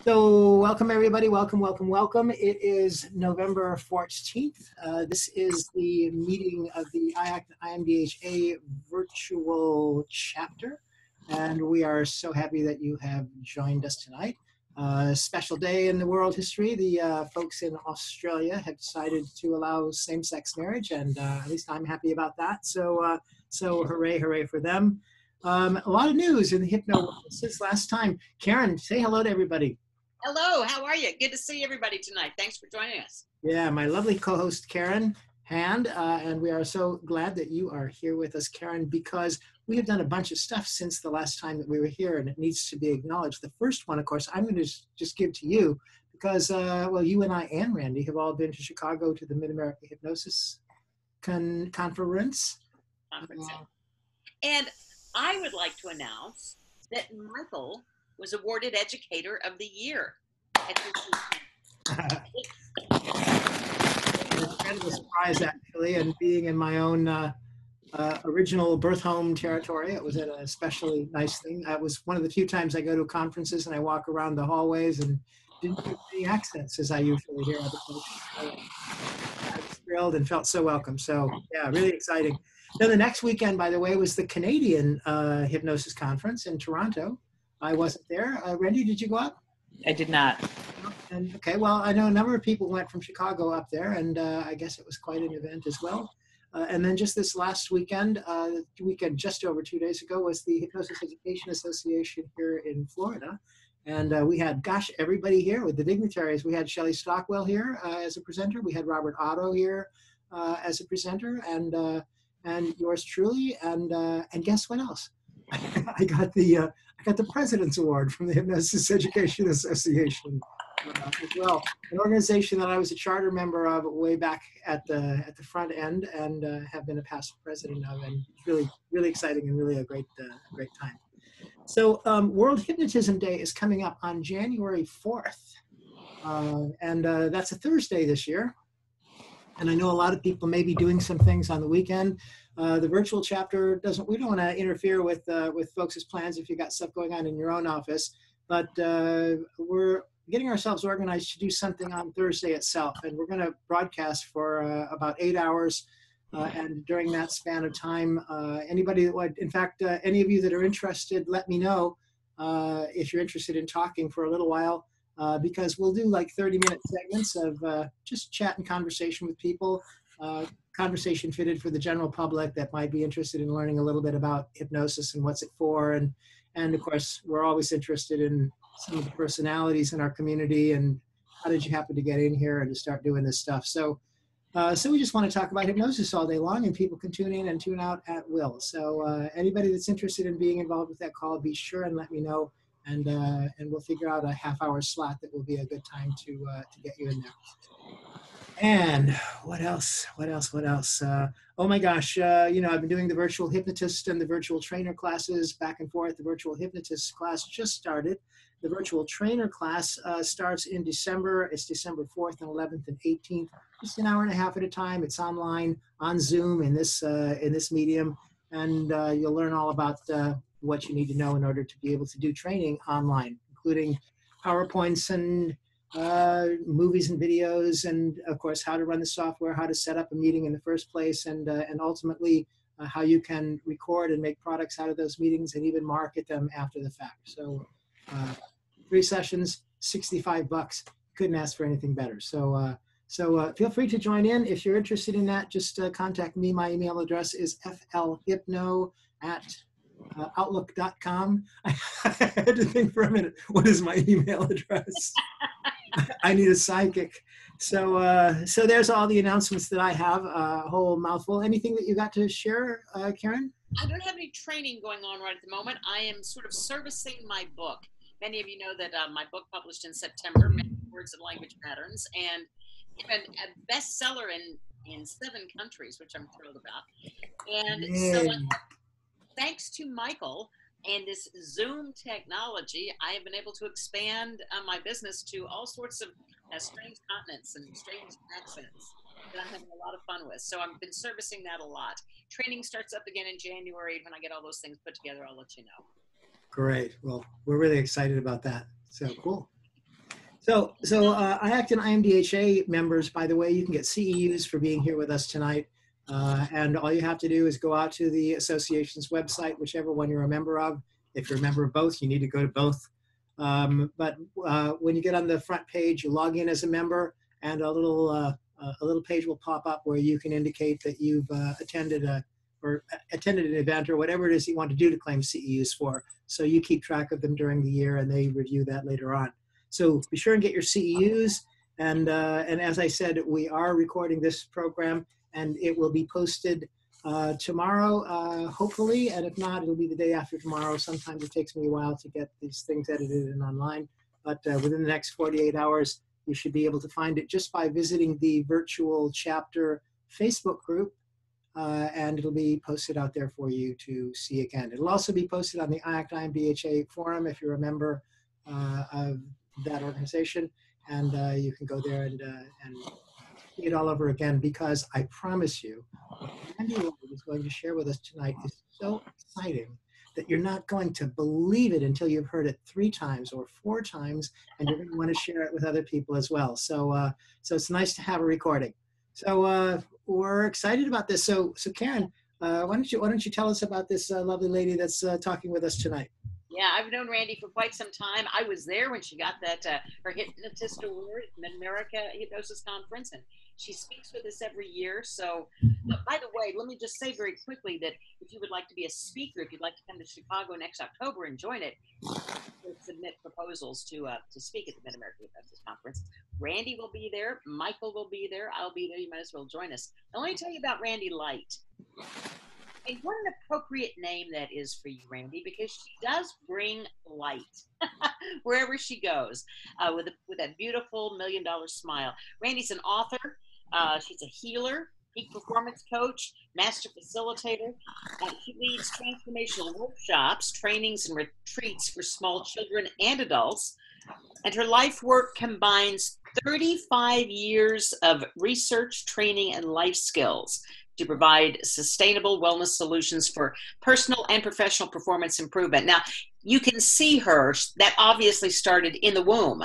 So welcome everybody, welcome, welcome, welcome. It is November 14th. This is the meeting of the IACT IMDHA virtual chapter. And we are so happy that you have joined us tonight. Special day in the world history. The folks in Australia have decided to allow same-sex marriage, and at least I'm happy about that. So hooray, hooray for them. A lot of news in the hypno world since last time. Karen, say hello to everybody. Hello, how are you? Good to see everybody tonight. Thanks for joining us. Yeah, my lovely co-host Karen Hand, and we are so glad that you are here with us, Karen, because we have done a bunch of stuff since the last time that we were here, and it needs to be acknowledged. The first one, of course, I'm going to just give to you because, well, you and I and Randy have all been to Chicago to the Mid-America Hypnosis Conference. And I would like to announce that Michael was awarded Educator of the Year. It's kind of a surprise, actually, and being in my own original birth home territory, it was an especially nice thing. It was one of the few times I go to conferences and I walk around the hallways and didn't hear any accents as I usually hear other folks. So I was thrilled and felt so welcome. So yeah, really exciting. Then the next weekend, by the way, was the Canadian Hypnosis Conference in Toronto. I wasn't there. Randy, did you go up? I did not. And, okay, well, I know a number of people went from Chicago up there, and I guess it was quite an event as well. And then just this last weekend, just over 2 days ago, was the Hypnosis Education Association here in Florida. And we had, gosh, everybody here with the dignitaries. We had Shelley Stockwell here as a presenter. We had Robert Otto here as a presenter, and yours truly. And guess what else? I got the President's Award from the Hypnosis Education Association as well, an organization that I was a charter member of way back at the front end, and have been a past president of, and it's really, really exciting and really a great time. So World Hypnotism Day is coming up on January 4th, and that's a Thursday this year. And I know a lot of people may be doing some things on the weekend. The virtual chapter we don't want to interfere with folks' plans if you got stuff going on in your own office, but we're getting ourselves organized to do something on Thursday itself. And we're going to broadcast for about 8 hours. And during that span of time, anybody that would, in fact, any of you that are interested, let me know if you're interested in talking for a little while. Because we'll do like 30-minute segments of just chat and conversation with people, conversation fitted for the general public that might be interested in learning a little bit about hypnosis and what's it for. And of course, we're always interested in some of the personalities in our community and how did you happen to get in here and to start doing this stuff. So we just want to talk about hypnosis all day long, and people can tune in and tune out at will. So anybody that's interested in being involved with that call, be sure and let me know. And we'll figure out a half-hour slot that will be a good time to get you in there. And what else? Oh my gosh, I've been doing the virtual hypnotist and the virtual trainer classes back and forth. The virtual hypnotist class just started. The virtual trainer class starts in December. It's December 4th and 11th and 18th. Just an hour and a half at a time. It's online on Zoom in this medium, and you'll learn all about what you need to know in order to be able to do training online, including PowerPoints and movies and videos, and of course how to run the software, how to set up a meeting in the first place, and ultimately how you can record and make products out of those meetings and even market them after the fact. So 3 sessions, $65. Couldn't ask for anything better. So feel free to join in. If you're interested in that, just contact me. My email address is flhypno@outlook.com. I had to think for a minute, what is my email address? I need a sidekick. So there's all the announcements that I have, a whole mouthful. Anything that you got to share, Karen? I don't have any training going on right at the moment. I am sort of servicing my book. Many of you know that my book published in September, Many Words and Language Patterns, and even a bestseller in 7 countries, which I'm thrilled about. And so thanks to Michael and this Zoom technology, I have been able to expand my business to all sorts of strange continents and strange accents that I'm having a lot of fun with. So I've been servicing that a lot. Training starts up again in January. When I get all those things put together, I'll let you know. Great. Well, we're really excited about that. So cool. IACT and IMDHA members, by the way, you can get CEUs for being here with us tonight. And all you have to do is go out to the association's website, whichever one you're a member of. If you're a member of both, you need to go to both. But when you get on the front page, you log in as a member, and a little page will pop up where you can indicate that you've attended an event or whatever it is you want to do to claim CEUs for. So you keep track of them during the year, and they review that later on. So be sure and get your CEUs. And as I said, we are recording this program, and it will be posted tomorrow, hopefully. And if not, it'll be the day after tomorrow. Sometimes it takes me a while to get these things edited and online. But within the next 48 hours, you should be able to find it just by visiting the virtual chapter Facebook group. And it'll be posted out there for you to see again. It'll also be posted on the IACT IMDHA forum if you're a member of that organization, and you can go there and see it all over again, because I promise you, what Randi is going to share with us tonight is so exciting that you're not going to believe it until you've heard it 3 times or 4 times, and you're going to want to share it with other people as well. So it's nice to have a recording. So we're excited about this. So Karen, why don't you tell us about this lovely lady that's talking with us tonight? Yeah, I've known Randi for quite some time. I was there when she got that her Hypnotist Award at the Mid-America Hypnosis Conference, and she speaks with us every year. So, by the way, let me just say very quickly that if you would like to be a speaker, if you'd like to come to Chicago next October and join it, submit proposals to speak at the Mid-America Hypnosis Conference. Randi will be there. Michael will be there. I'll be there. You might as well join us. Now, let me tell you about Randi Light. And what an appropriate name that is for you, Randi, because she does bring light wherever she goes with that beautiful $1 million smile. Randi's an author. She's a healer, peak performance coach, master facilitator. She leads transformational workshops, trainings, and retreats for small children and adults. And her life work combines 35 years of research, training, and life skills to provide sustainable wellness solutions for personal and professional performance improvement. Now, you can see her, that obviously started in the womb.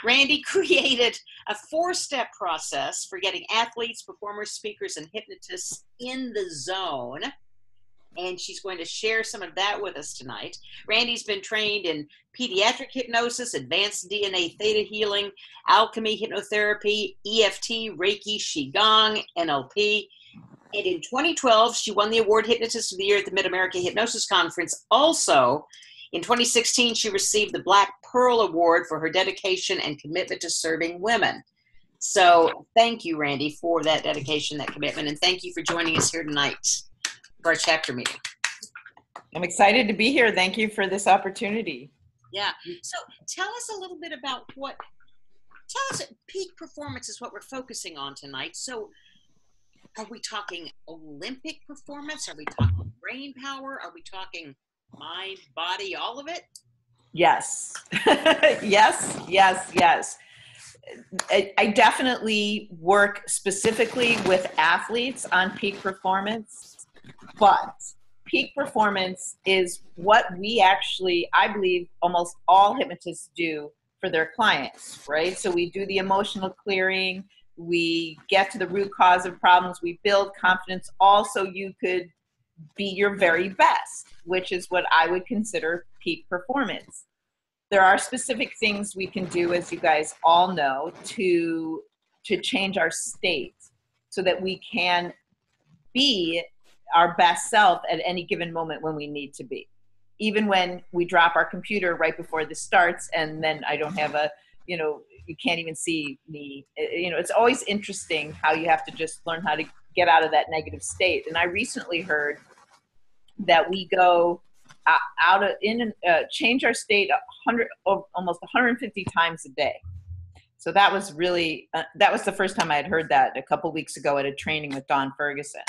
Randi created a 4-step process for getting athletes, performers, speakers, and hypnotists in the zone. And she's going to share some of that with us tonight. Randi's been trained in pediatric hypnosis, advanced DNA theta healing, alchemy hypnotherapy, EFT, Reiki, Qigong, NLP. And in 2012, she won the award Hypnotist of the Year at the Mid-America Hypnosis Conference. Also, in 2016, she received the Black Pearl Award for her dedication and commitment to serving women. So thank you, Randi, for that dedication, that commitment, and thank you for joining us here tonight for our chapter meeting. I'm excited to be here. Thank you for this opportunity. Yeah. So tell us a little bit about peak performance is what we're focusing on tonight. So are we talking Olympic performance? Are we talking brain power? Are we talking mind, body, all of it? Yes. yes. I definitely work specifically with athletes on peak performance, but peak performance is what we actually, I believe, almost all hypnotists do for their clients, right? So we do the emotional clearing, we get to the root cause of problems, we build confidence, also you could be your very best, which is what I would consider peak performance. There are specific things we can do, as you guys all know, to change our state so that we can be our best self at any given moment when we need to be. Even when we drop our computer right before this starts and then I don't have you can't even see me. It's always interesting how you have to just learn how to get out of that negative state. And I recently heard that we go change our state almost 150 times a day. So that was really, that was the first time I had heard that a couple weeks ago at a training with Dawn Ferguson.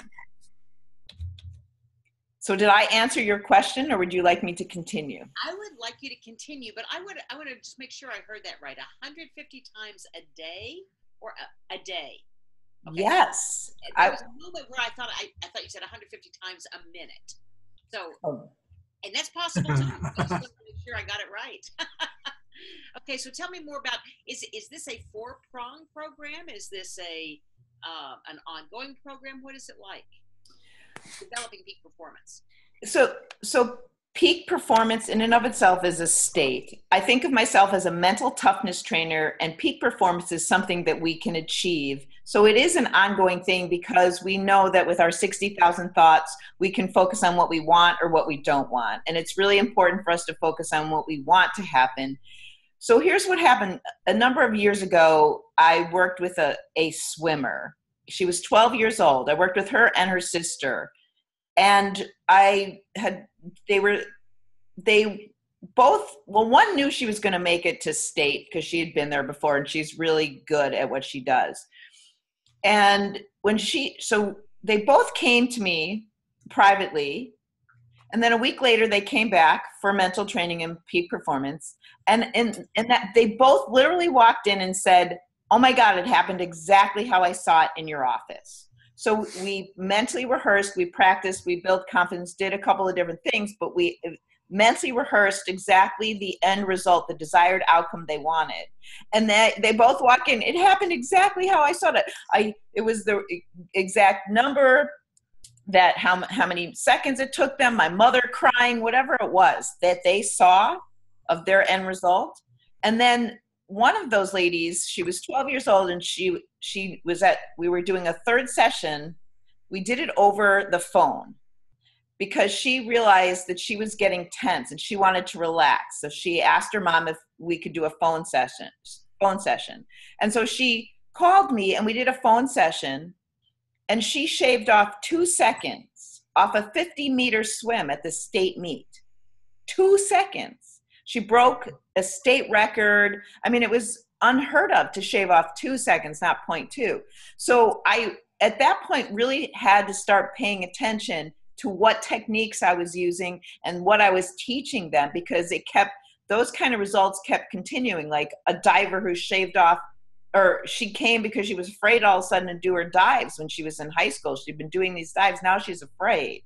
So did I answer your question, or would you like me to continue? I would like you to continue, but I want to just make sure I heard that right. 150 times a day or a day? Okay. Yes. There was a moment where I thought you said 150 times a minute. So, and that's possible too. I just want to make sure I got it right. Okay, so tell me more about, is this a four-prong program? Is this an ongoing program? What is it like? Developing peak performance. So peak performance in and of itself is a state. I think of myself as a mental toughness trainer, and peak performance is something that we can achieve. So it is an ongoing thing because we know that with our 60,000 thoughts, we can focus on what we want or what we don't want. And it's really important for us to focus on what we want to happen. So here's what happened. A number of years ago, I worked with a swimmer. She was 12 years old. I worked with her and her sister. And they both, well, one knew she was going to make it to state because she had been there before and she's really good at what she does. And so they both came to me privately. And then a week later, they came back for mental training and peak performance. And that they both literally walked in and said, "Oh my God, it happened exactly how I saw it in your office." So we mentally rehearsed, we practiced, we built confidence, did a couple of different things, but we mentally rehearsed exactly the end result, the desired outcome they wanted. And they both walk in, "It happened exactly how I saw it. It was the exact number, that how many seconds it took them, my mother crying, whatever it was that they saw of their end result." And then one of those ladies, she was 12 years old, and we were doing a third session. We did it over the phone because she realized that she was getting tense and she wanted to relax. So she asked her mom if we could do a phone session. And so she called me and we did a phone session. And she shaved off 2 seconds off a 50-meter swim at the state meet. 2 seconds. She broke a state record. I mean, it was unheard of to shave off 2 seconds, not 0.2. So I, at that point, really had to start paying attention to what techniques I was using and what I was teaching them, because those kind of results kept continuing. Like a diver who shaved off, or she came because she was afraid all of a sudden to do her dives when she was in high school. She'd been doing these dives. Now she's afraid.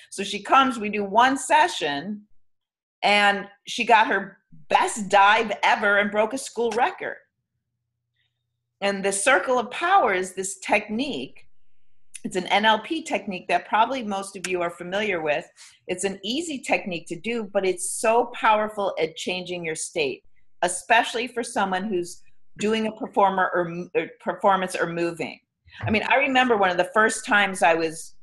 So she comes, we do one session, and she got her best dive ever and broke a school record. And the circle of power is this technique. It's an NLP technique that probably most of you are familiar with. It's an easy technique to do, but it's so powerful at changing your state, especially for someone who's doing a performance or moving. I mean, I remember one of the first times I was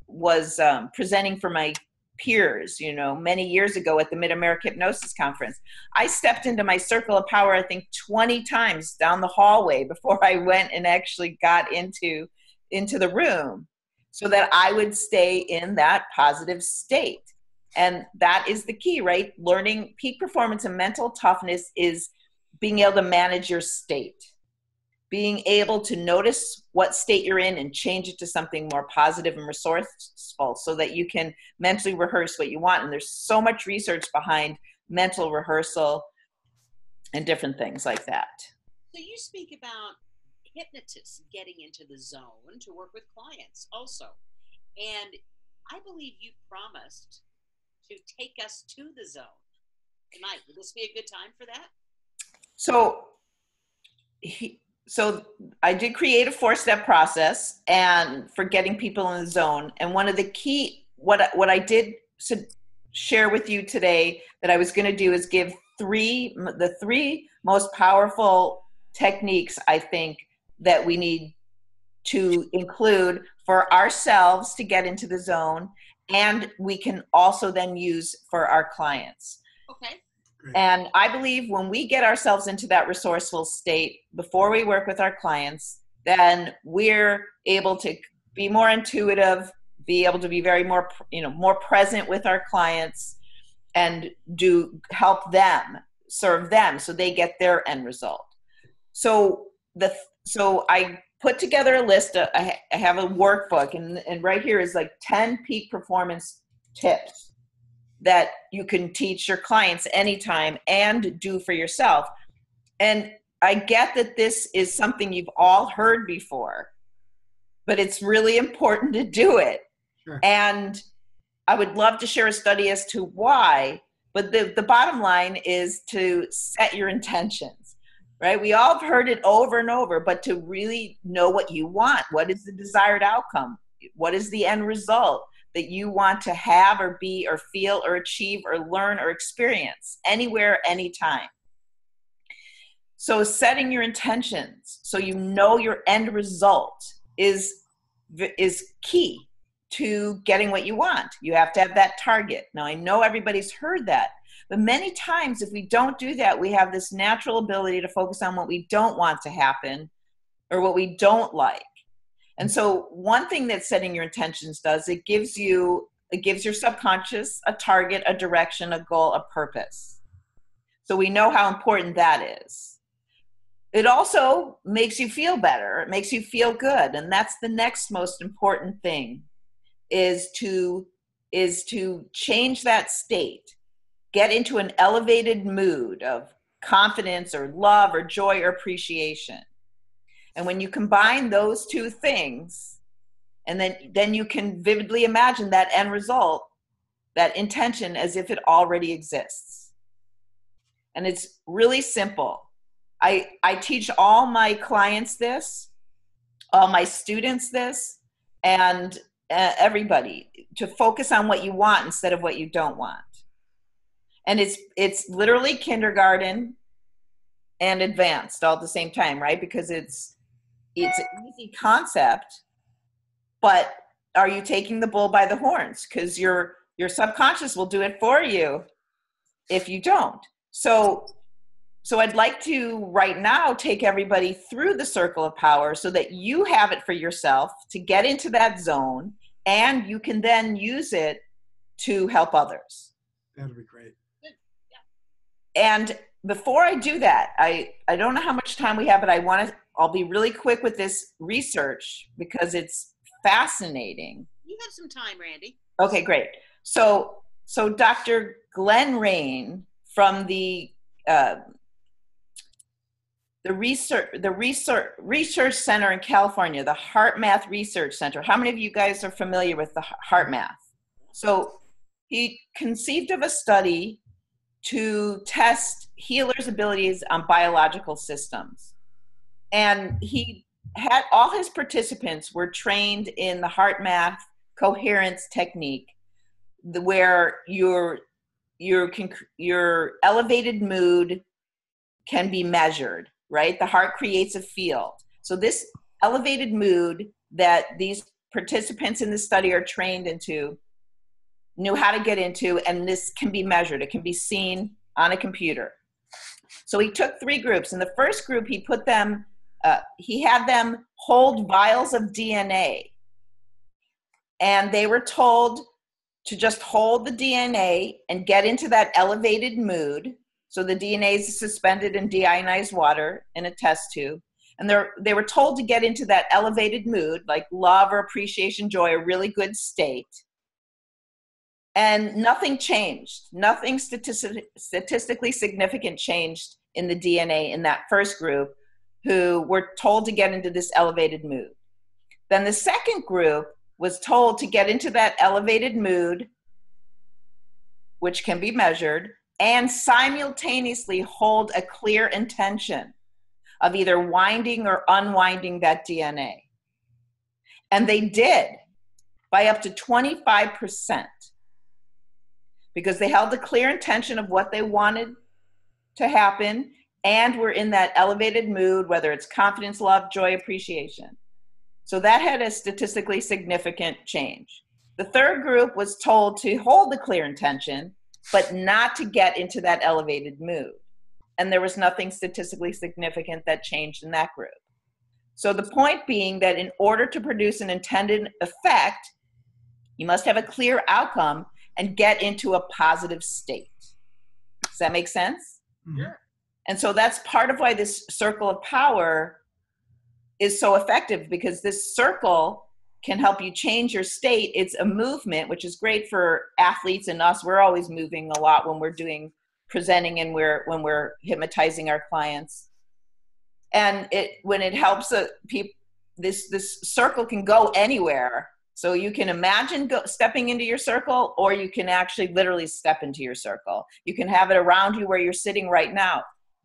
presenting for my peers, many years ago at the Mid-America Hypnosis Conference. I stepped into my circle of power, I think 20 times down the hallway before I went and actually got into the room, so that I would stay in that positive state. And that is the key, right? Learning peak performance and mental toughness is being able to manage your state, being able to notice what state you're in and change it to something more positive and resourceful so that you can mentally rehearse what you want. And there's so much research behind mental rehearsal and different things like that. So you speak about hypnotists getting into the zone to work with clients also. And I believe you promised to take us to the zone tonight. Would this be a good time for that? So I did create a 4-step process and for getting people in the zone. And one of the key, what I did share with you today that I was going to do is give the three most powerful techniques I think that we need to include for ourselves to get into the zone, and we can also then use for our clients. Okay. And I believe when we get ourselves into that resourceful state before we work with our clients, then we're able to be more intuitive, be able to be more present with our clients, and help them, serve them so they get their end result. So I put together a list. I have a workbook, and right here is like 10 peak performance tips that you can teach your clients anytime and do for yourself. And I get that this is something you've all heard before, but it's really important to do it. Sure. And I would love to share a study as to why, But the bottom line is to set your intentions, right? We all have heard it over and over, but to really know what you want. What is the desired outcome? What is the end result that you want to have or be or feel or achieve or learn or experience anywhere, anytime? So setting your intentions so you know your end result is key to getting what you want. You have to have that target. Now, I know everybody's heard that, but many times if we don't do that, we have this natural ability to focus on what we don't want to happen or what we don't like. And so one thing that setting your intentions does, it gives your subconscious a target, a direction, a goal, a purpose. So we know how important that is. It also makes you feel better. It makes you feel good. And that's the next most important thing, is to change that state, get into an elevated mood of confidence or love or joy or appreciation. And when you combine those two things, and then you can vividly imagine that end result, that intention, as if it already exists. And it's really simple. I teach all my clients this, all my students this, and everybody to focus on what you want instead of what you don't want. And it's literally kindergarten and advanced all at the same time, right? Because it's an easy concept, but are you taking the bull by the horns? Because your subconscious will do it for you if you don't. So I'd like to right now take everybody through the circle of power so that you have it for yourself to get into that zone, and you can then use it to help others. That'd be great. And before I do that, I don't know how much time we have, but I'll be really quick with this research because it's fascinating. You have some time, Randy. Okay, great. So Dr. Glenn Rain from the research center in California, the HeartMath Research Center. How many of you guys are familiar with the HeartMath? So he conceived of a study to test healers' abilities on biological systems. And he had all his participants were trained in the HeartMath coherence technique, where your elevated mood can be measured, right? The heart creates a field. So this elevated mood that these participants in the study are trained into knew how to get into, and this can be measured. It can be seen on a computer. So he took 3 groups. In the first group, he had them hold vials of DNA, and they were told to just hold the DNA and get into that elevated mood. So the DNA is suspended in deionized water in a test tube. And they were told to get into that elevated mood, like love or appreciation, joy, a really good state. And nothing changed. Nothing statistically significant changed in the DNA in that first group, who were told to get into this elevated mood. Then the second group was told to get into that elevated mood, which can be measured, and simultaneously hold a clear intention of either winding or unwinding that DNA. And they did by up to 25%, because they held a clear intention of what they wanted to happen and were in that elevated mood, whether it's confidence, love, joy, appreciation. So that had a statistically significant change. The third group was told to hold the clear intention, but not to get into that elevated mood. And there was nothing statistically significant that changed in that group. So the point being that in order to produce an intended effect, you must have a clear outcome and get into a positive state. Does that make sense? Yeah. And so that's part of why this circle of power is so effective, because this circle can help you change your state. It's a movement, which is great for athletes and us. We're always moving a lot when we're presenting and when we're hypnotizing our clients. And when it helps people, this circle can go anywhere. So you can imagine stepping into your circle, or you can actually literally step into your circle. You can have it around you where you're sitting right now.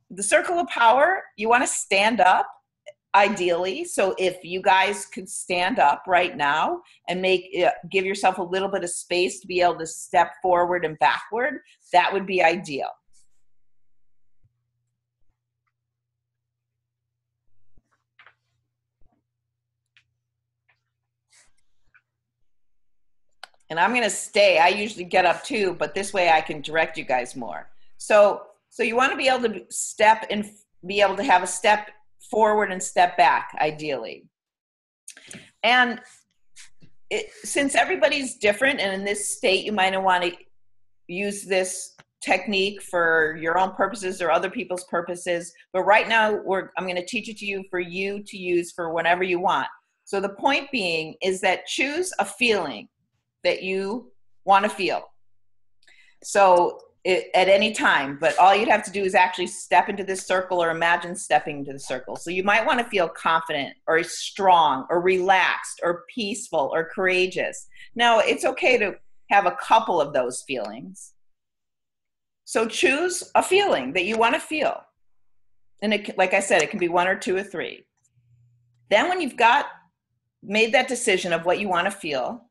The circle of power, you want to stand up, ideally. So if you guys could stand up right now and give yourself a little bit of space to be able to step forward and backward, that would be ideal. And I'm going to stay. I usually get up too, but this way I can direct you guys more. So you want to be able to step and be able to have a step forward and step back, ideally. And since everybody's different, and in this state, you might want to use this technique for your own purposes or other people's purposes. But right now, I'm going to teach it to you for you to use for whenever you want. So the point being is that choose a feeling that you want to feel. So at any time, but all you'd have to do is actually step into this circle or imagine stepping into the circle. So you might want to feel confident or strong or relaxed or peaceful or courageous. Now, it's okay to have a couple of those feelings. So choose a feeling that you want to feel. And like I said, it can be 1 or 2 or 3. Then when you've made that decision of what you want to feel,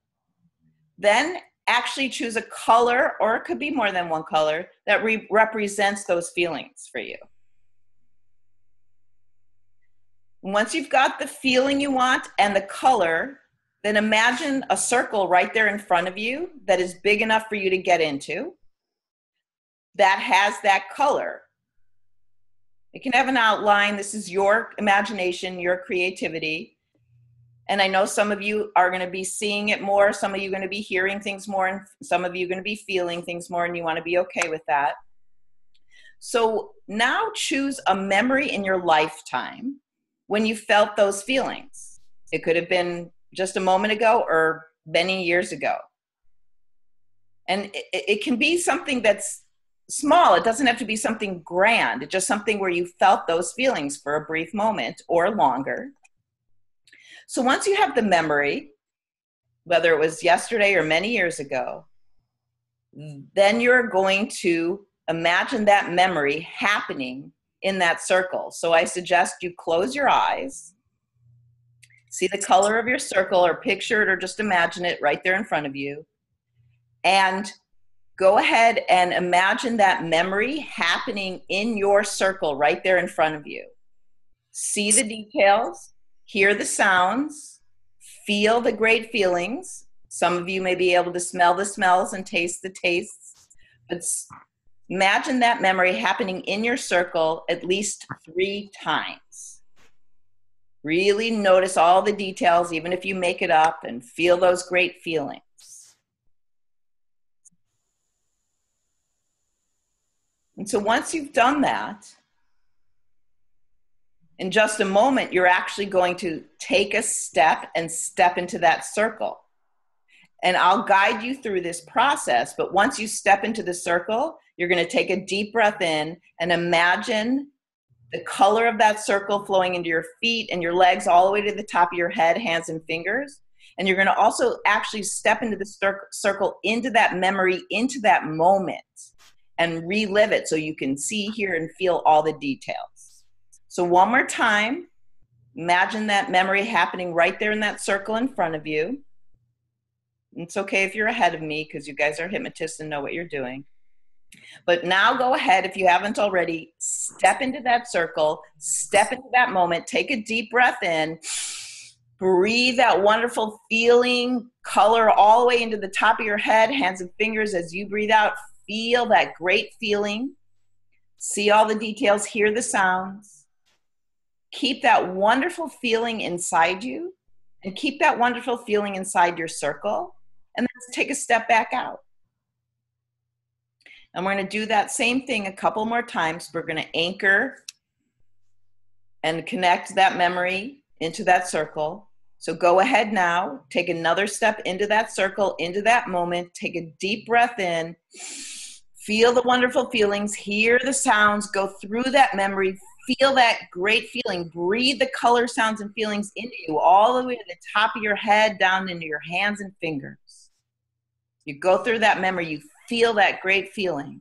then actually choose a color, or it could be more than one color, that represents those feelings for you. Once you've got the feeling you want and the color, then imagine a circle right there in front of you that is big enough for you to get into, that has that color. It can have an outline. This is your imagination, your creativity. And I know some of you are going to be seeing it more. Some of you are going to be hearing things more. And some of you are going to be feeling things more. And you want to be okay with that. So now choose a memory in your lifetime when you felt those feelings. It could have been just a moment ago or many years ago. And it can be something that's small. It doesn't have to be something grand. It's just something where you felt those feelings for a brief moment or longer. So once you have the memory, whether it was yesterday or many years ago, then you're going to imagine that memory happening in that circle. So I suggest you close your eyes, see the color of your circle, or picture it or just imagine it right there in front of you, and go ahead and imagine that memory happening in your circle right there in front of you. See the details. Hear the sounds, feel the great feelings. Some of you may be able to smell the smells and taste the tastes, but imagine that memory happening in your circle at least 3 times. Really notice all the details, even if you make it up, and feel those great feelings. And so once you've done that, in just a moment, you're actually going to take a step and step into that circle. And I'll guide you through this process, but once you step into the circle, you're going to take a deep breath in and imagine the color of that circle flowing into your feet and your legs all the way to the top of your head, hands and fingers. And you're going to also actually step into the circle, into that memory, into that moment, and relive it so you can see, hear, and feel all the details. So one more time, imagine that memory happening right there in that circle in front of you. It's okay if you're ahead of me because you guys are hypnotists and know what you're doing. But now go ahead, if you haven't already, step into that circle, step into that moment, take a deep breath in, breathe that wonderful feeling, color all the way into the top of your head, hands and fingers as you breathe out. Feel that great feeling. See all the details, hear the sounds. Keep that wonderful feeling inside you, and keep that wonderful feeling inside your circle, and then take a step back out. And we're going to do that same thing a couple more times. We're going to anchor and connect that memory into that circle. So go ahead now, take another step into that circle, into that moment, take a deep breath in, feel the wonderful feelings, hear the sounds, go through that memory, feel that great feeling. Breathe the color, sounds, and feelings into you, all the way to the top of your head, down into your hands and fingers. You go through that memory, you feel that great feeling.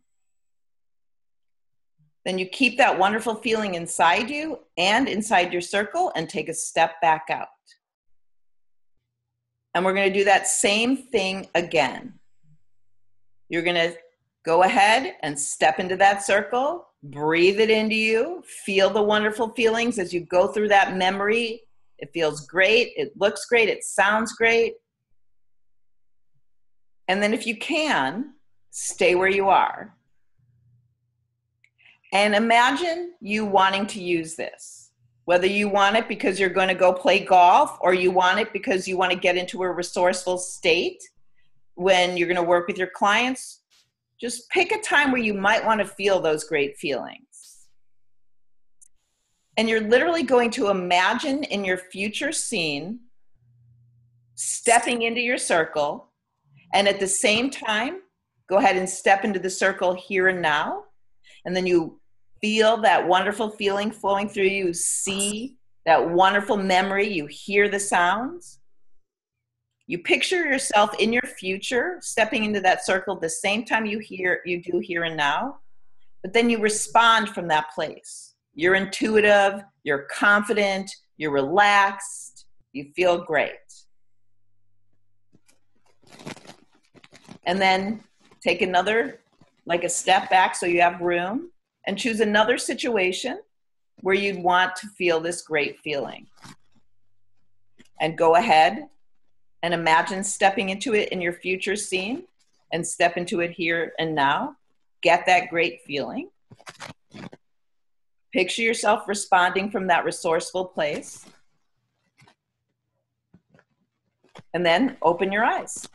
Then you keep that wonderful feeling inside you and inside your circle and take a step back out. And we're going to do that same thing again. You're going to go ahead and step into that circle, breathe it into you, feel the wonderful feelings as you go through that memory. It feels great, it looks great, it sounds great. And then if you can, stay where you are. And imagine you wanting to use this, whether you want it because you're going to go play golf or you want it because you want to get into a resourceful state when you're going to work with your clients. Just pick a time where you might want to feel those great feelings. And you're literally going to imagine in your future scene, stepping into your circle, and at the same time, go ahead and step into the circle here and now. And then you feel that wonderful feeling flowing through you, see that wonderful memory, you hear the sounds. You picture yourself in your future, stepping into that circle at the same time you do here and now, but then you respond from that place. You're intuitive, you're confident, you're relaxed, you feel great. And then take another, like a step back so you have room, and choose another situation where you'd want to feel this great feeling. And go ahead and imagine stepping into it in your future scene and step into it here and now. Get that great feeling. Picture yourself responding from that resourceful place. And then open your eyes.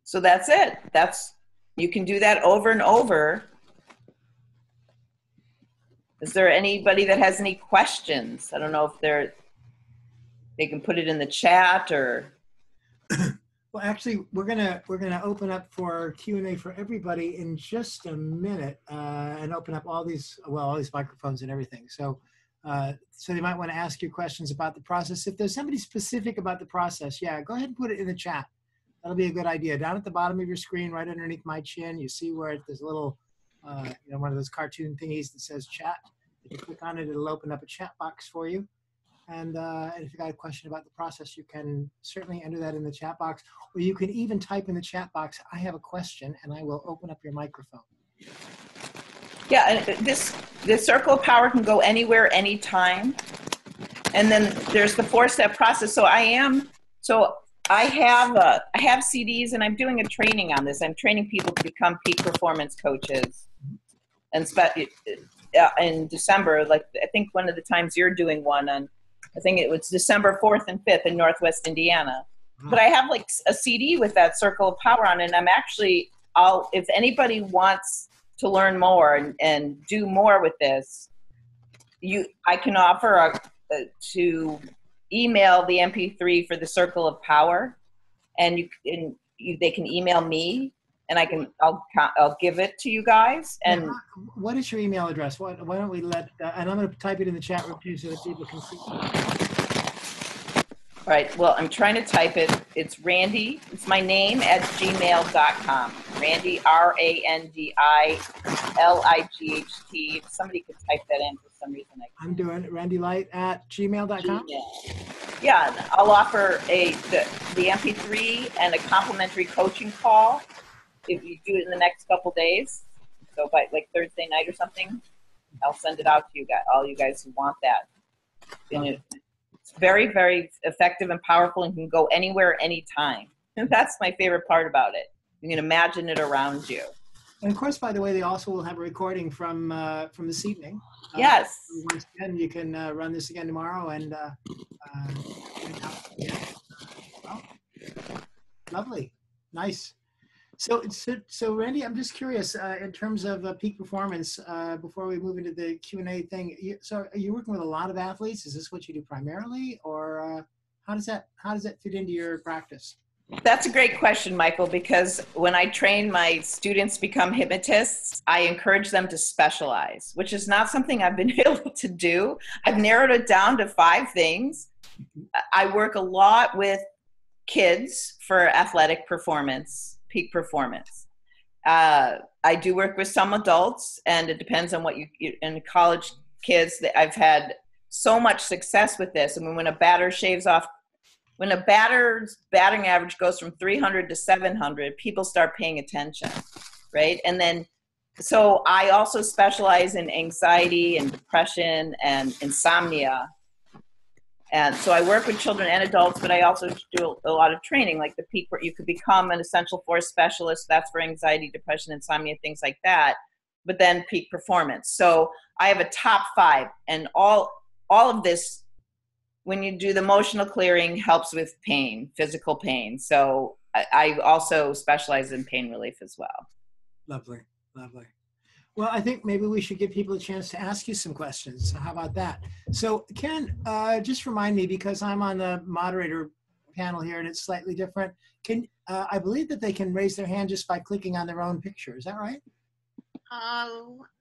So that's it. You can do that over and over. Is there anybody that has any questions? I don't know if they can put it in the chat or. Well, actually, we're gonna open up for Q&A for everybody in just a minute, and open up all these microphones and everything. So they might want to ask you questions about the process. If there's somebody specific about the process, yeah, go ahead and put it in the chat. That'll be a good idea. Down at the bottom of your screen, right underneath my chin, you see where there's a little, one of those cartoon thingies that says chat. If you click on it, it'll open up a chat box for you. And if you got a question about the process, you can certainly enter that in the chat box, or you can even type in the chat box, "I have a question," and I will open up your microphone. Yeah, and this circle of power can go anywhere, anytime. And then there's the 4-step process. So I have CDs, and I'm doing a training on this. I'm training people to become peak performance coaches. And in December, like I think one of the times you're doing one on, I think it was December 4th and 5th in Northwest Indiana. But I have like a CD with that circle of power on it. And I'm actually, if anybody wants to learn more and do more with this, I can offer to email the MP3 for the circle of power, and they can email me, and I'll give it to you guys. And yeah, what is your email address? Why don't we let and I'm going to type it in the chat room too so that people can see. All right. Well, I'm trying to type it. It's Randi. It's my name at gmail.com. Randi, RANDILIGHT. Somebody could type that in for some reason. I'm doing it. RandiLight@gmail.com. Yeah, I'll offer the MP3 and a complimentary coaching call if you do it in the next couple days. So by like Thursday night or something, I'll send it out to you guys, all you guys who want that. And it's very, very effective and powerful, and can go anywhere, anytime. And that's my favorite part about it. You can imagine it around you. And of course, by the way, they also will have a recording from this evening. Yes. Once again, you can run this again tomorrow, and well, lovely, nice. So Randi, I'm just curious in terms of peak performance. Before we move into the Q&A thing, so are you working with a lot of athletes? Is this what you do primarily, or how does that fit into your practice? That's a great question, Michael, because when I train my students to become hypnotists, I encourage them to specialize, which is not something I've been able to do. I've narrowed it down to 5 things. I work a lot with kids for athletic performance, peak performance. I do work with some adults, and it depends on what in college kids, I've had so much success with this. I mean, when a batter's batting average goes from 300 to 700, people start paying attention, right? And then, so I also specialize in anxiety and depression and insomnia. And so I work with children and adults, but I also do a lot of training, like the peak where you could become an essential force specialist. That's for anxiety, depression, insomnia, things like that. But then peak performance. So I have a top 5, and all of this, when you do the emotional clearing, helps with pain, physical pain. So I also specialize in pain relief as well. Lovely, lovely. Well, I think maybe we should give people a chance to ask you some questions. So how about that? So Karen, just remind me, because I'm on the moderator panel here and it's slightly different. I believe that they can raise their hand just by clicking on their own picture. Is that right?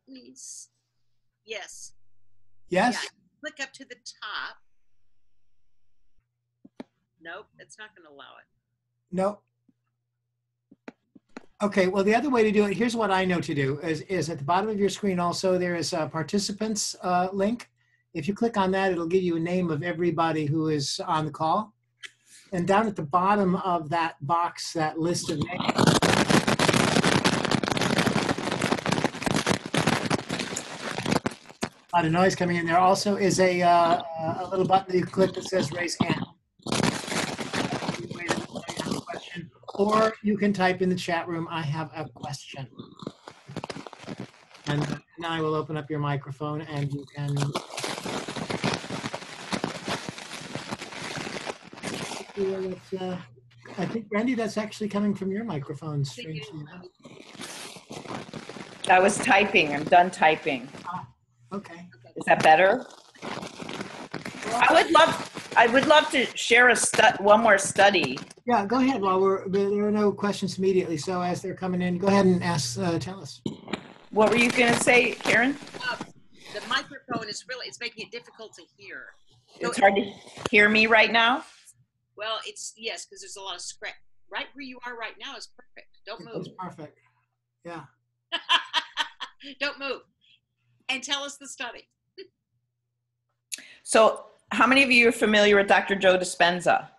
Yes. Yes? Yeah, click up to the top. Nope, it's not going to allow it. No. Okay, well, the other way to do it, here's what I know to do, is at the bottom of your screen also, there is a participants link. If you click on that, it'll give you a name of everybody who is on the call. And down at the bottom of that box, that list of names, a lot of noise coming in. There also is a little button that you click that says raise hand. Or you can type in the chat room, I have a question. And now I will open up your microphone and you can. I think, Randi, that's actually coming from your microphone. Strangely enough. I was typing. I'm done typing. Okay. Is that better? I would love to share one more study. Yeah, go ahead. There are no questions immediately, so as they're coming in, go ahead and tell us. What were you going to say, Karen? The microphone is it's making it difficult to hear. It's hard to hear me right now? Well, yes, because there's a lot of scratch. Right where you are right now is perfect. Don't move. It's perfect. Yeah. Don't move. And tell us the study. So how many of you are familiar with Dr. Joe Dispenza?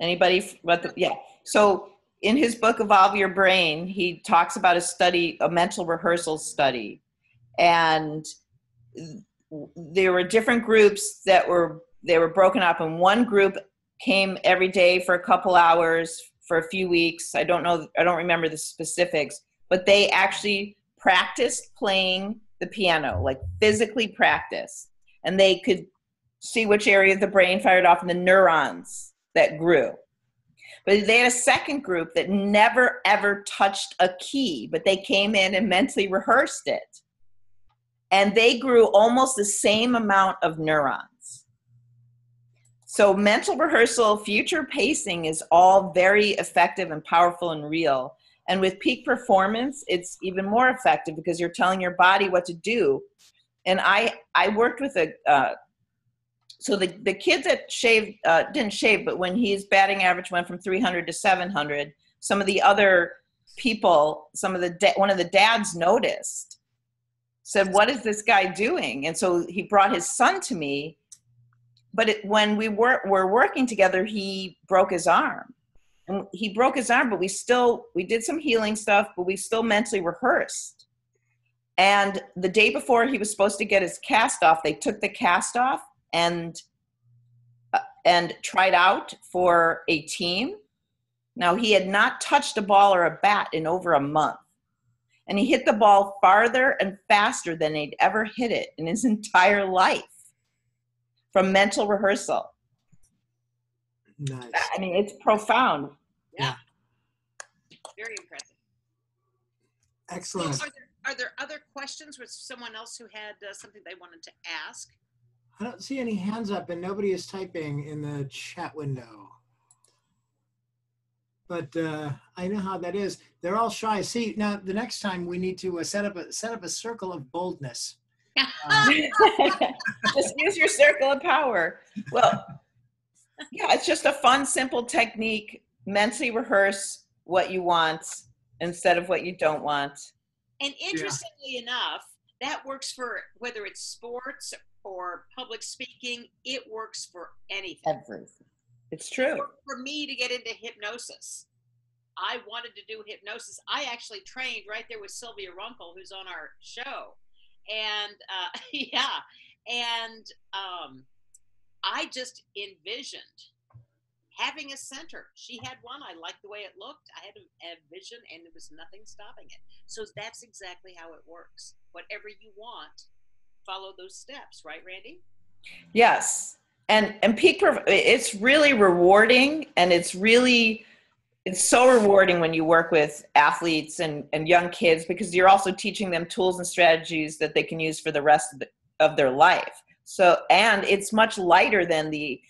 Anybody? Yeah. So in his book, Evolve Your Brain, he talks about a mental rehearsal study. And there were different groups they were broken up, and one group came every day for a couple hours for a few weeks. I don't remember the specifics, but they actually practiced playing the piano, like physically practice. And they could see which area of the brain fired off and the neurons that grew. But they had a second group that never ever touched a key, but they came in and mentally rehearsed it. And they grew almost the same amount of neurons. So mental rehearsal, future pacing is all very effective and powerful and real. And with peak performance, it's even more effective because you're telling your body what to do. And I worked with so the kid that didn't shave, but when his batting average went from 300 to 700, some of the other people, one of the dads noticed, said, what is this guy doing? And so he brought his son to me, but when we were working together, he broke his arm. And he broke his arm, but we did some healing stuff, but we still mentally rehearsed. And the day before he was supposed to get his cast off, they took the cast off and tried out for a team. Now, he had not touched a ball or a bat in over a month. And he hit the ball farther and faster than he'd ever hit it in his entire life from mental rehearsal. Nice. I mean, it's profound. Yeah. Very impressive. Excellent. So are there other questions with someone else who had something they wanted to ask? I don't see any hands up and nobody is typing in the chat window. but I know how that is. They're all shy. See, now the next time we need to set up a circle of boldness. Just use your circle of power. Well, yeah, it's just a fun, simple technique. Mentally rehearse what you want instead of what you don't want. And interestingly enough, that works for whether it's sports or public speaking. It works for anything. Everything. It's true. For me to get into hypnosis, I wanted to do hypnosis. I actually trained right there with Sylvia Runkle, who's on our show. And I just envisioned having a center. She had one. I liked the way it looked. I had a vision, and there was nothing stopping it. So that's exactly how it works. Whatever you want, follow those steps, right, Randy? Yes. And it's really rewarding, and it's so rewarding when you work with athletes and young kids, because you're also teaching them tools and strategies that they can use for the rest of their life. So, and it's much lighter than the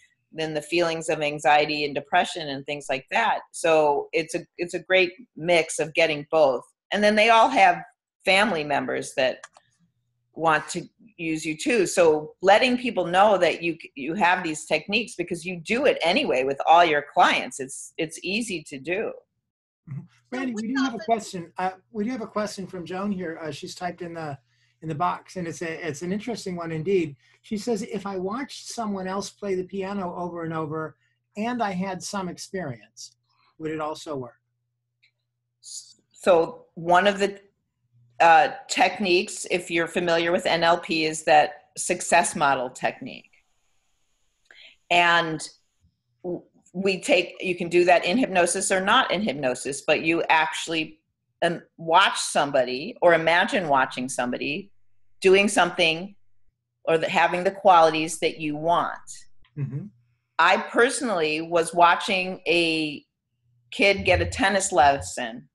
feelings of anxiety and depression and things like that. So it's a great mix of getting both. And then they all have family members that want to use you too. So letting people know that you have these techniques, because you do it anyway with all your clients. It's easy to do. Randy, we do have a question. We do have a question from Joan here. She's typed in the box, and it's an interesting one indeed. She says, if I watched someone else play the piano over and over and I had some experience, would it also work? So one of the techniques, if you're familiar with NLP, is that success model technique. And you can do that in hypnosis or not in hypnosis, but you actually watch somebody or imagine watching somebody doing something or having the qualities that you want. Mm-hmm. I personally was watching a kid get a tennis lesson,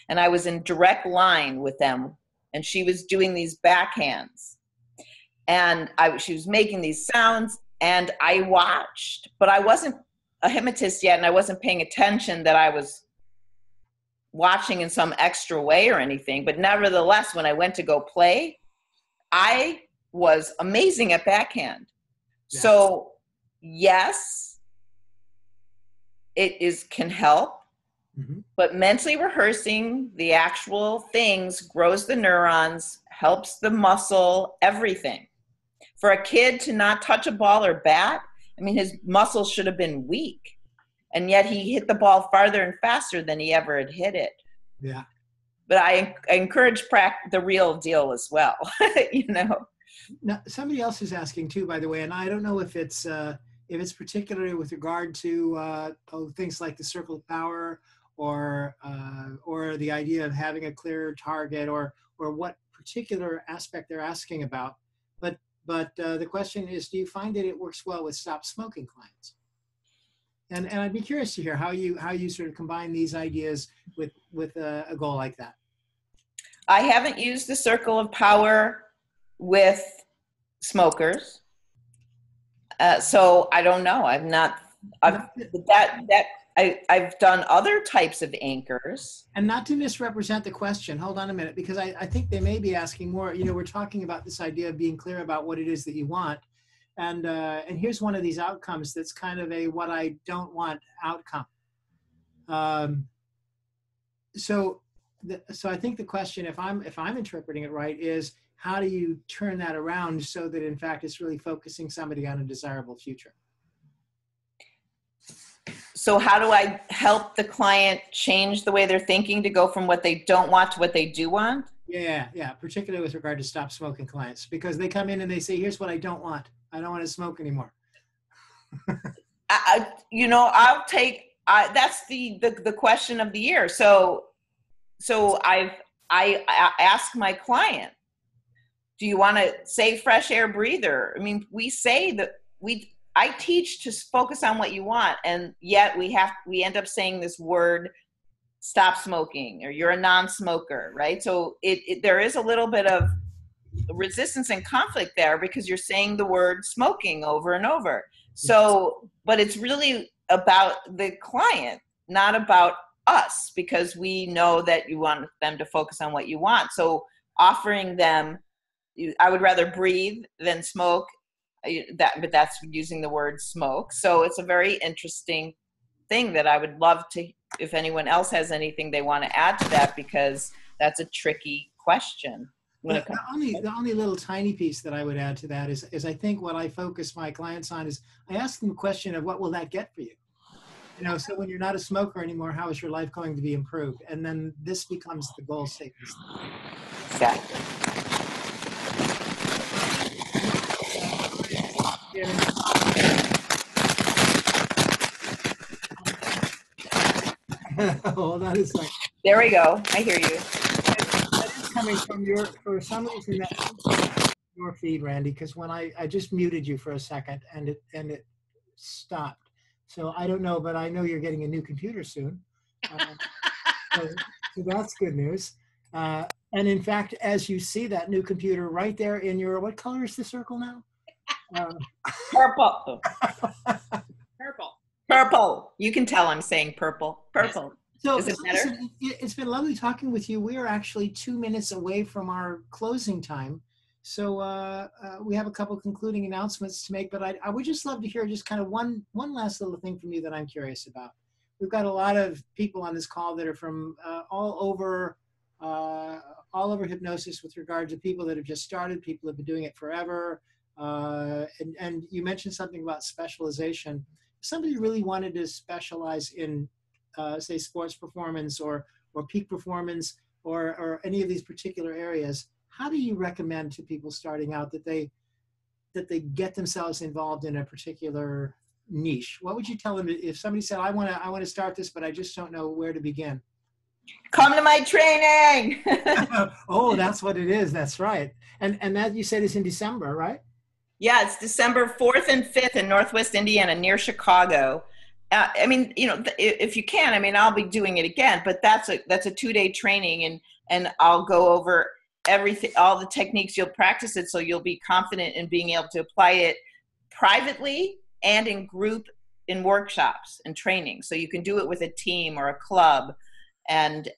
and I was in direct line with them, and she was doing these backhands, and she was making these sounds, and I watched, but I wasn't a hypnotist yet, and I wasn't paying attention that I was watching in some extra way or anything. But nevertheless, when I went to go play, I was amazing at backhand. Yeah. So yes, it can help. Mm-hmm. But mentally rehearsing the actual things grows the neurons, helps the muscle, everything. For a kid to not touch a ball or bat, I mean, his muscles should have been weak. And yet he hit the ball farther and faster than he ever had hit it. Yeah. But I encourage the real deal as well, you know. Now, somebody else is asking too, by the way, and I don't know if it's particularly with regard to things like the circle of power, or the idea of having a clear target, or what particular aspect they're asking about. But the question is, do you find that it works well with stop smoking clients? And I'd be curious to hear how you sort of combine these ideas with a goal like that. I haven't used the circle of power with smokers, so I don't know. I've done other types of anchors. And not to misrepresent the question, hold on a minute, because I think they may be asking more. You know, we're talking about this idea of being clear about what it is that you want. And here's one of these outcomes that's kind of a what I don't want outcome. So I think the question, if I'm interpreting it right, is how do you turn that around so that in fact it's really focusing somebody on a desirable future? So how do I help the client change the way they're thinking to go from what they don't want to what they do want? Yeah, particularly with regard to stop smoking clients, because they come in and they say, here's what I don't want. I don't want to smoke anymore. I'll take, that's the question of the year. So I ask my client, do you want to say fresh air breather? I mean, we say that I teach to focus on what you want, and yet we end up saying this word, stop smoking, or you're a non-smoker, right? So there is a little bit of resistance and conflict there because you're saying the word smoking over and over. So, but it's really about the client, not about us, because we know that you want them to focus on what you want. So offering them, I would rather breathe than smoke. But that's using the word smoke. So it's a very interesting thing that I would love to, if anyone else has anything they want to add to that, because that's a tricky question. The only little tiny piece that I would add to that is I think what I focus my clients on is I ask them a question of what will that get for you? You know, so when you're not a smoker anymore, how is your life going to be improved? And then this becomes the goal statement. Exactly. Hold on a second. There we go. I hear you. That is coming from for some reason, that's your feed, Randy, because when I just muted you for a second and it stopped. So I don't know, but I know you're getting a new computer soon. So that's good news. And in fact, as you see that new computer right there in your, what color is the circle now? Purple. Purple. Purple. You can tell I'm saying purple. Purple. So, is it better? Listen, it's been lovely talking with you. We are actually 2 minutes away from our closing time. So we have a couple concluding announcements to make, but I would just love to hear just kind of one last little thing from you that I'm curious about. We've got a lot of people on this call that are from all over hypnosis, with regard to people that have just started, people that have been doing it forever. And you mentioned something about specialization. If somebody really wanted to specialize in, say, sports performance or peak performance or any of these particular areas, how do you recommend to people starting out that they get themselves involved in a particular niche? What would you tell them if somebody said, I want to start this, but I just don't know where to begin? Come to my training. Oh, that's what it is. That's right. And that, you said, is in December, right? Yeah, it's December 4th and 5th in Northwest Indiana, near Chicago. I mean, you know, if you can, I mean, I'll be doing it again, but that's a 2-day training, and I'll go over everything, all the techniques. You'll practice it, so you'll be confident in being able to apply it privately and in group, in workshops and training. So you can do it with a team or a club, and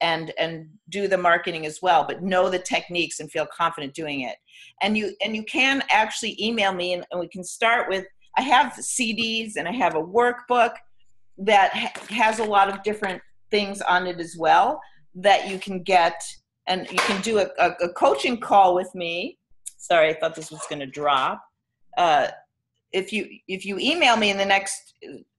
do the marketing as well, but know the techniques and feel confident doing it. And you can actually email me, and we can start with, I have CDs and I have a workbook that has a lot of different things on it as well that you can get, and you can do a coaching call with me. Sorry, I thought this was going to drop. If you email me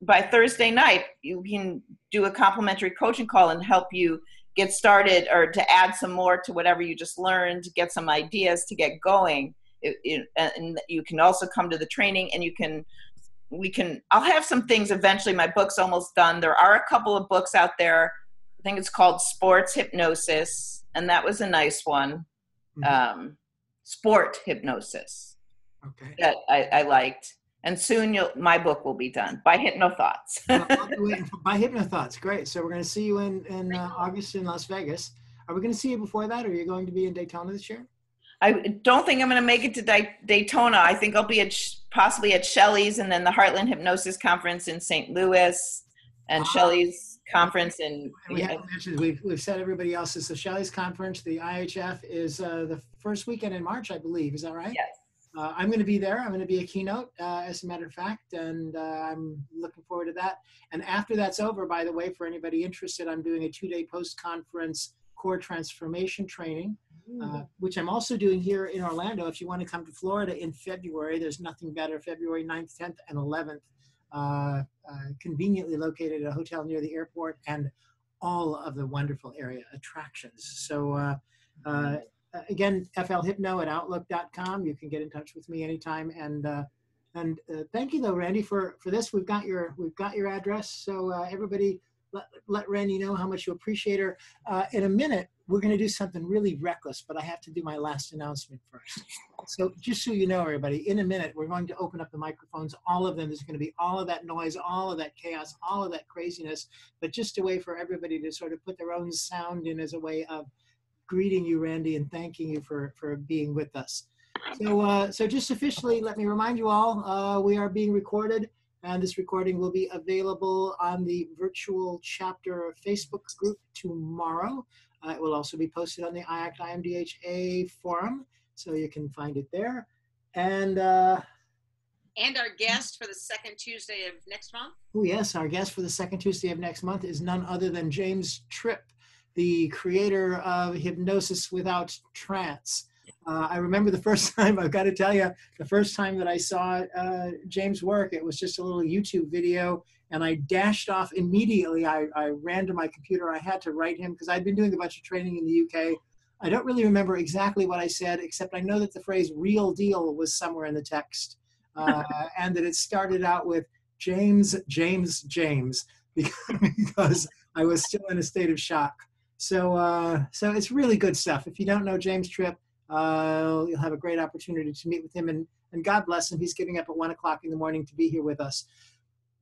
by Thursday night, you can do a complimentary coaching call and help you get started, or to add some more to whatever you just learned, to get some ideas to get going. And you can also come to the training, and I'll have some things eventually. My book's almost done. There are a couple of books out there. I think it's called Sports Hypnosis, and that was a nice one. Mm-hmm. Sport Hypnosis. Okay. That I liked. And soon my book will be done by HypnoThoughts. By HypnoThoughts, great. So we're going to see you in August in Las Vegas. Are we going to see you before that, or are you going to be in Daytona this year? I don't think I'm going to make it to Daytona. I think I'll be possibly at Shelley's, and then the Heartland Hypnosis Conference in St. Louis, and Shelley's conference. And we haven't mentioned, we've said everybody else is the Shelley's conference. The IHF is the first weekend in March, I believe. Is that right? Yes. I'm going to be there. I'm going to be a keynote, as a matter of fact, and I'm looking forward to that. And after that's over, by the way, for anybody interested, I'm doing a 2-day post-conference core transformation training, which I'm also doing here in Orlando. If you want to come to Florida in February, there's nothing better. February 9th, 10th, and 11th, conveniently located at a hotel near the airport, and all of the wonderful area attractions. So, again, flhypno@outlook.com. You can get in touch with me anytime. And thank you, though, Randy, for this. We've got your address. So everybody, let Randy know how much you appreciate her. In a minute, we're going to do something really reckless, but I have to do my last announcement first. So just so you know, everybody, in a minute, we're going to open up the microphones, all of them. There's going to be all of that noise, all of that chaos, all of that craziness, but just a way for everybody to sort of put their own sound in as a way of greeting you, Randy, and thanking you for being with us. So just officially, let me remind you all, we are being recorded, And this recording will be available on the virtual chapter Facebook group tomorrow. It will also be posted on the IACT IMDHA forum, so you can find it there. And our guest for the second Tuesday of next month? Oh yes, our guest for the second Tuesday of next month is none other than James Tripp, the creator of Hypnosis Without Trance. I remember the first time, I've got to tell you, the first time that I saw James' work, it was just a little YouTube video, and I dashed off immediately. I ran to my computer. I had to write him because I'd been doing a bunch of training in the UK. I don't really remember exactly what I said, except I know that the phrase real deal was somewhere in the text, and that it started out with James, James, James, because I was still in a state of shock. So it's really good stuff. If you don't know James Tripp, you'll have a great opportunity to meet with him, and God bless him. He's getting up at 1 o'clock in the morning to be here with us.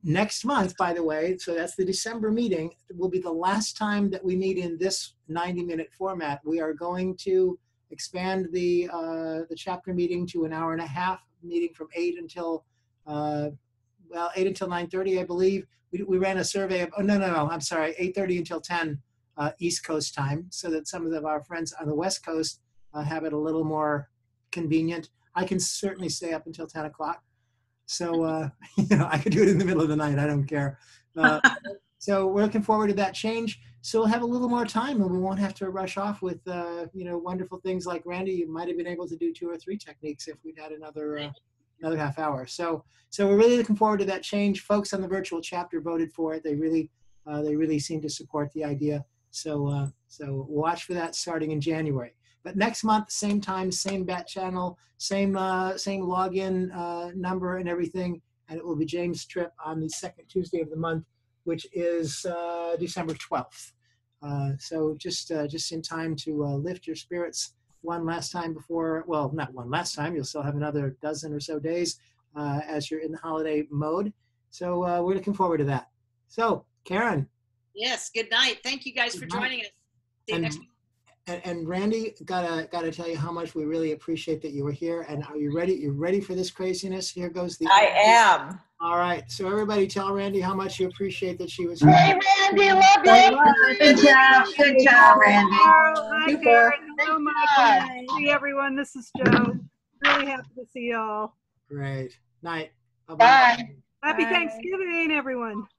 Next month, by the way, so that's the December meeting, will be the last time that we meet in this 90-minute format. We are going to expand the chapter meeting to an hour and a half, meeting from 8 until 9:30, I believe. We ran a survey of, I'm sorry, 8:30 until 10 East Coast time, so that some of our friends on the West Coast have it a little more convenient. I can certainly stay up until 10 o'clock. So, I could do it in the middle of the night. I don't care. So we're looking forward to that change. So we'll have a little more time, and we won't have to rush off with, wonderful things like Randy. You might have been able to do 2 or 3 techniques if we'd had another half hour. So we're really looking forward to that change. Folks on the virtual chapter voted for it. They really seem to support the idea. So watch for that starting in January. But next month, same time, same bat channel, same login number and everything, and it will be James Tripp on the second Tuesday of the month, which is December 12th. So just in time to lift your spirits one last time before, well, not one last time, you'll still have another dozen or so days as you're in the holiday mode. So we're looking forward to that. So, Karen. Yes, good night. Thank you guys for joining us. See you next week. And Randy, gotta tell you how much we really appreciate that you were here. And are you ready? You ready for this craziness? Here goes the. I am. All right. So everybody, tell Randy how much you appreciate that she was here. Hey, Randy, love you. Good job, Randy. Hi, Super. Karen. Hello, Mike. See everyone. This is Joe. Really happy to see y'all. Great. Night. Bye. Happy Thanksgiving, everyone.